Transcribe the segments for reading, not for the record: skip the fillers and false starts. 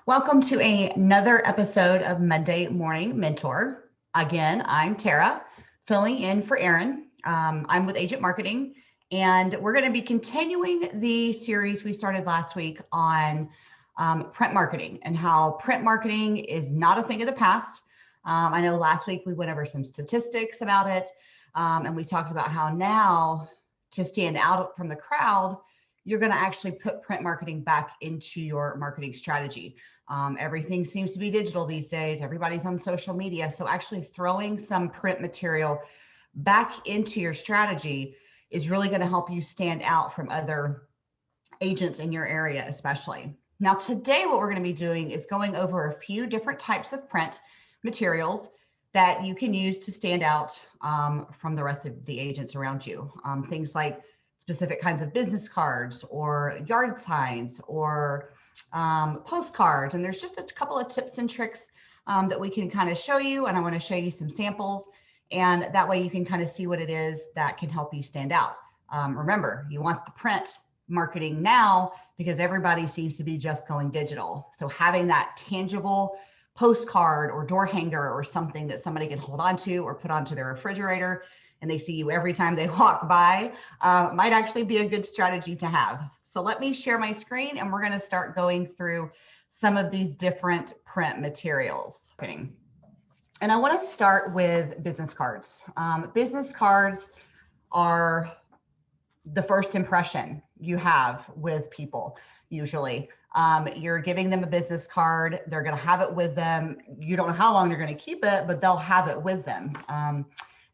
Welcome to another episode of Monday Morning Mentor. Again, I'm Tara, filling in for Erin. I'm with Agent Marketing, and we're going to be continuing the series we started last week on print marketing and how print marketing is not a thing of the past. I know last week we went over some statistics about it, and we talked about how now to stand out from the crowd, you're going to actually put print marketing back into your marketing strategy. Everything seems to be digital these days. Everybody's on social media. So actually throwing some print material back into your strategy is really going to help you stand out from other agents in your area, especially. Now, today, what we're going to be doing is going over a few different types of print materials that you can use to stand out from the rest of the agents around you. Things like specific kinds of business cards or yard signs or postcards. And there's just a couple of tips and tricks that we can kind of show you. And I want to show you some samples. And that way you can kind of see what it is that can help you stand out. Remember, you want the print marketing now because everybody seems to be just going digital. So having that tangible postcard or door hanger or something that somebody can hold on to or put onto their refrigerator and they see you every time they walk by might actually be a good strategy to have. So let me share my screen and we're going to start going through some of these different print materials. And I want to start with business cards. Business cards are the first impression you have with people, usually. You're giving them a business card. They're going to have it with them. You don't know how long they're going to keep it, but they'll have it with them.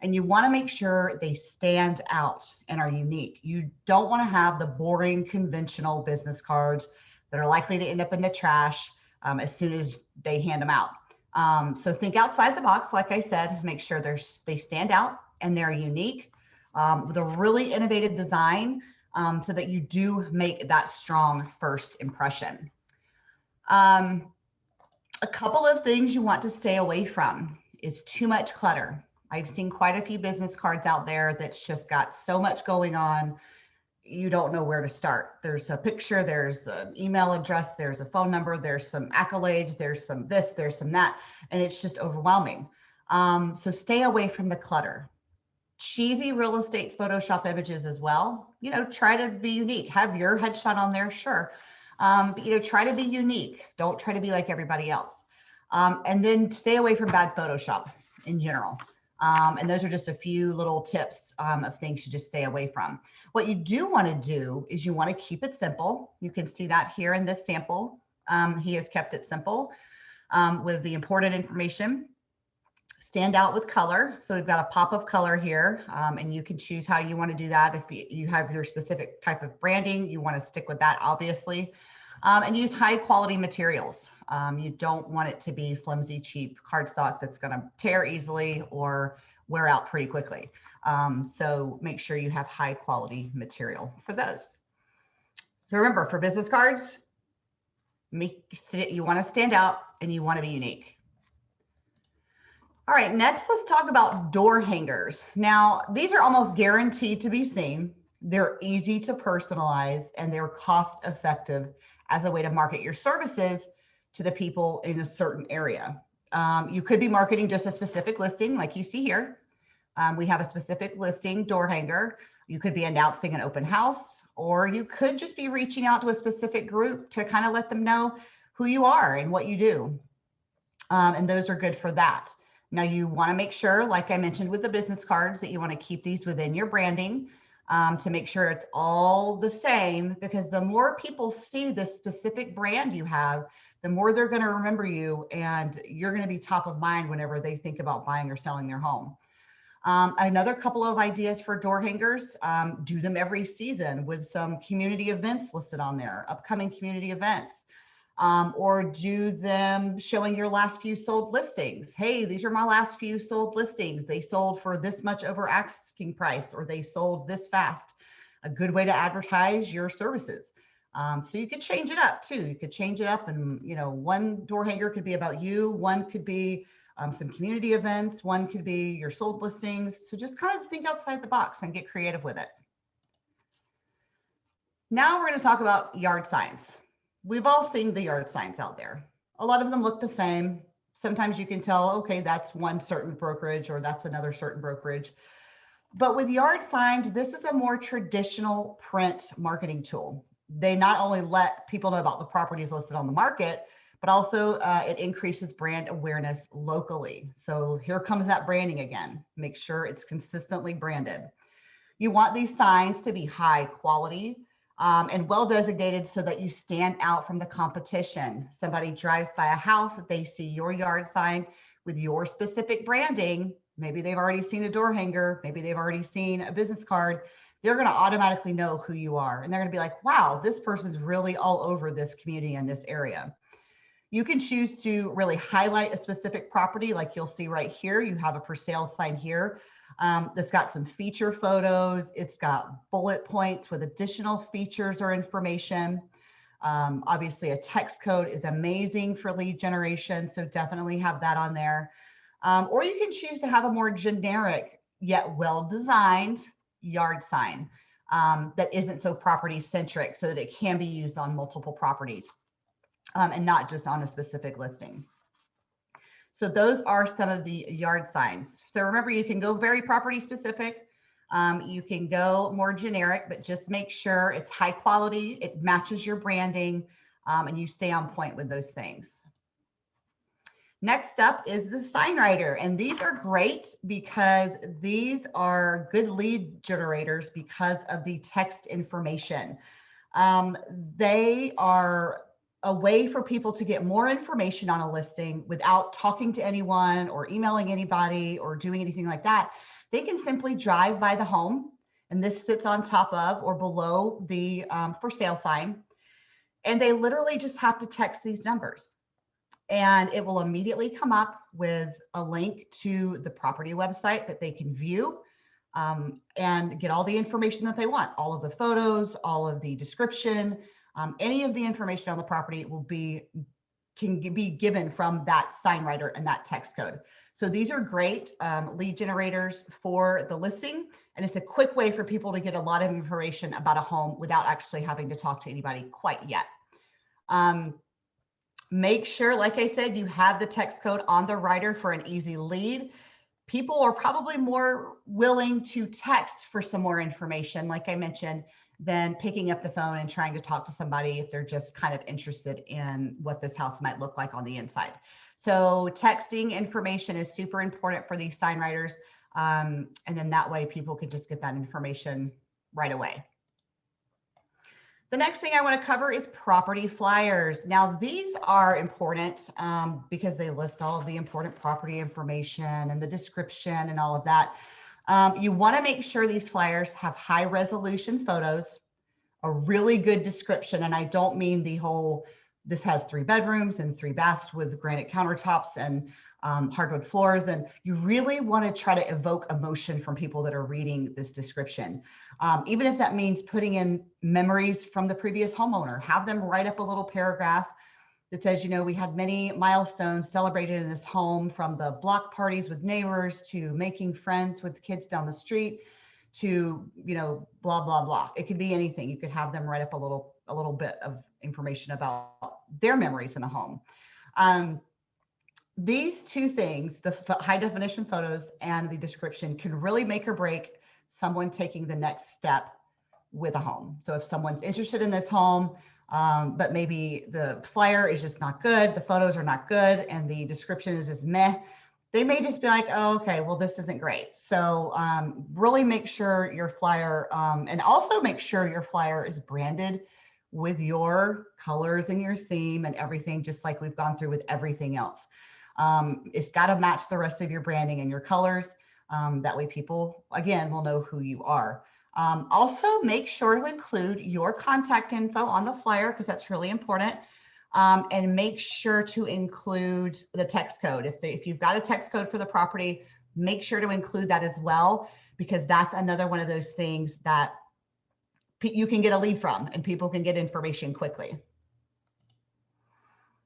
And you want to make sure they stand out and are unique. You don't want to have the boring, conventional business cards that are likely to end up in the trash as soon as they hand them out. So think outside the box, like I said, make sure they stand out and they're unique with a really innovative design so that you do make that strong first impression. A couple of things you want to stay away from is too much clutter. I've seen quite a few business cards out there that's just got so much going on, you don't know where to start. There's a picture, there's an email address, there's a phone number, there's some accolades, there's some this, there's some that, and it's just overwhelming. So stay away from the clutter. Cheesy real estate Photoshop images as well. Try to be unique. Have your headshot on there, sure. But try to be unique. Don't try to be like everybody else. And then stay away from bad Photoshop in general. And those are just a few little tips of things to just stay away from. What you do want to do is you want to keep it simple. You can see that here in this sample. He has kept it simple with the important information. Stand out with color. So we've got a pop of color here, and you can choose how you want to do that. If you have your specific type of branding, you want to stick with that, obviously. And use high quality materials. You don't want it to be flimsy, cheap cardstock that's going to tear easily or wear out pretty quickly. So make sure you have high quality material for those. So remember, for business cards, you want to stand out and you want to be unique. All right, next let's talk about door hangers. Now, these are almost guaranteed to be seen. They're easy to personalize and they're cost effective as a way to market your services to the people in a certain area. You could be marketing just a specific listing like you see here. We have a specific listing door hanger. You could be announcing an open house, or you could just be reaching out to a specific group to kind of let them know who you are and what you do. And those are good for that. Now you want to make sure, like I mentioned with the business cards, that you want to keep these within your branding to make sure it's all the same, because the more people see this specific brand you have, the more they're going to remember you and you're going to be top of mind whenever they think about buying or selling their home. Another couple of ideas for door hangers, do them every season with some community events listed on there, upcoming community events. Or do them showing your last few sold listings. Hey, these are my last few sold listings. They sold for this much over asking price, or they sold this fast. A good way to advertise your services. So you could change it up too. You could change it up, and one door hanger could be about you. One could be some community events. One could be your sold listings. So just kind of think outside the box and get creative with it. Now we're going to talk about yard signs. We've all seen the yard signs out there. A lot of them look the same. Sometimes you can tell, okay, that's one certain brokerage or that's another certain brokerage. But with yard signs, this is a more traditional print marketing tool. They not only let people know about the properties listed on the market, but also it increases brand awareness locally. So here comes that branding again. Make sure it's consistently branded. You want these signs to be high quality and well designated so that you stand out from the competition. Somebody drives by a house, if they see your yard sign with your specific branding, maybe they've already seen a door hanger, maybe they've already seen a business card, they're going to automatically know who you are. And they're going to be like, wow, this person's really all over this community in this area. You can choose to really highlight a specific property, like you'll see right here. You have a for sale sign here that's got some feature photos. It's got bullet points with additional features or information. Obviously, a text code is amazing for lead generation, so definitely have that on there. Or you can choose to have a more generic yet well-designed yard sign that isn't so property centric so that it can be used on multiple properties and not just on a specific listing. So those are some of the yard signs. So remember, you can go very property specific. You can go more generic, but just make sure it's high quality, it matches your branding, and you stay on point with those things. Next up is the sign writer. And these are great because these are good lead generators because of the text information. They are a way for people to get more information on a listing without talking to anyone or emailing anybody or doing anything like that. They can simply drive by the home, and this sits on top of or below the for sale sign. And they literally just have to text these numbers. And it will immediately come up with a link to the property website that they can view and get all the information that they want, all of the photos, all of the description, any of the information on the property can be given from that sign writer and that text code. So these are great lead generators for the listing, and it's a quick way for people to get a lot of information about a home without actually having to talk to anybody quite yet. Make sure, like I said, you have the text code on the writer for an easy lead. People are probably more willing to text for some more information, like I mentioned, than picking up the phone and trying to talk to somebody if they're just kind of interested in what this house might look like on the inside. So texting information is super important for these sign writers. And then that way people can just get that information right away. The next thing I want to cover is property flyers. Now, these are important because they list all of the important property information and the description and all of that. You want to make sure these flyers have high resolution photos, a really good description. And I don't mean the whole, this has 3 bedrooms and 3 baths with granite countertops and hardwood floors. And you really want to try to evoke emotion from people that are reading this description. Even if that means putting in memories from the previous homeowner, have them write up a little paragraph that says, you know, we had many milestones celebrated in this home, from the block parties with neighbors to making friends with kids down the street to, you know, blah, blah, blah. It could be anything. You could have them write up a little bit of information about their memories in the home. These two things, the high definition photos and the description, can really make or break someone taking the next step with a home. So if someone's interested in this home, but maybe the flyer is just not good, the photos are not good, and the description is just meh, they may just be like, oh, okay, well, this isn't great. So really make sure your flyer, and also make sure your flyer is branded with your colors and your theme and everything, just like we've gone through with everything else. It's got to match the rest of your branding and your colors. That way people, again, will know who you are. Also, make sure to include your contact info on the flyer because that's really important. And make sure to include the text code. If you've got a text code for the property, make sure to include that as well, because that's another one of those things that you can get a lead from and people can get information quickly.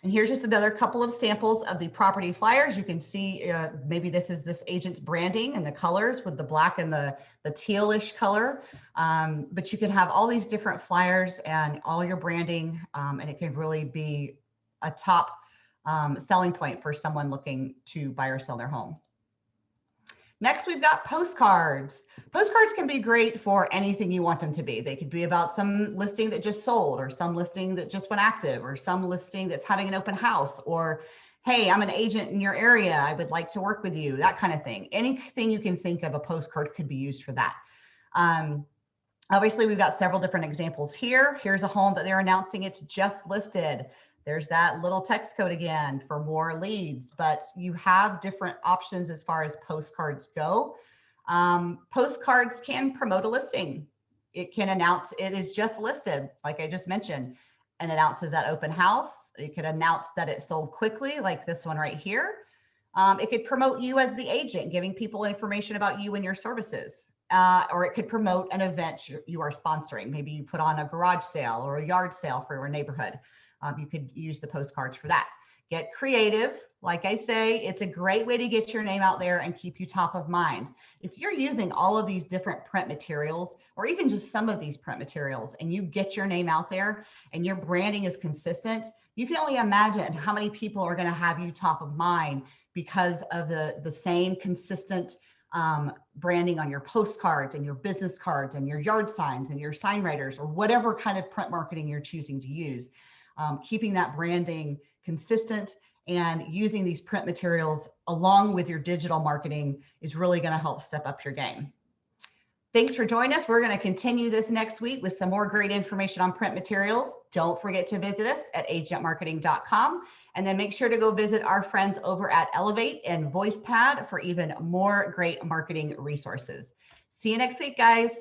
And here's just another couple of samples of the property flyers. You can see maybe this is this agent's branding and the colors with the black and the tealish color. But you can have all these different flyers and all your branding, and it can really be a top selling point for someone looking to buy or sell their home. Next, we've got postcards. Postcards can be great for anything you want them to be. They could be about some listing that just sold, or some listing that just went active, or some listing that's having an open house, or hey, I'm an agent in your area, I would like to work with you, that kind of thing. Anything you can think of, a postcard could be used for that. Obviously, we've got several different examples here. Here's a home that they're announcing it's just listed. There's that little text code again for more leads, but you have different options as far as postcards go. Postcards can promote a listing. It can announce it is just listed, like I just mentioned, and announces that open house. It could announce that it sold quickly, like this one right here. It could promote you as the agent, giving people information about you and your services. Or it could promote an event you are sponsoring. Maybe you put on a garage sale or a yard sale for your neighborhood. You could use the postcards for that. Get creative. Like I say, it's a great way to get your name out there and keep you top of mind. If you're using all of these different print materials, or even just some of these print materials, and you get your name out there and your branding is consistent, you can only imagine how many people are going to have you top of mind because of the same consistent branding on your postcards and your business cards and your yard signs and your sign writers, or whatever kind of print marketing you're choosing to use. Keeping that branding consistent and using these print materials along with your digital marketing is really going to help step up your game. Thanks for joining us. We're going to continue this next week with some more great information on print materials. Don't forget to visit us at agentmarketing.com, and then make sure to go visit our friends over at Elevate and VoicePad for even more great marketing resources. See you next week, guys.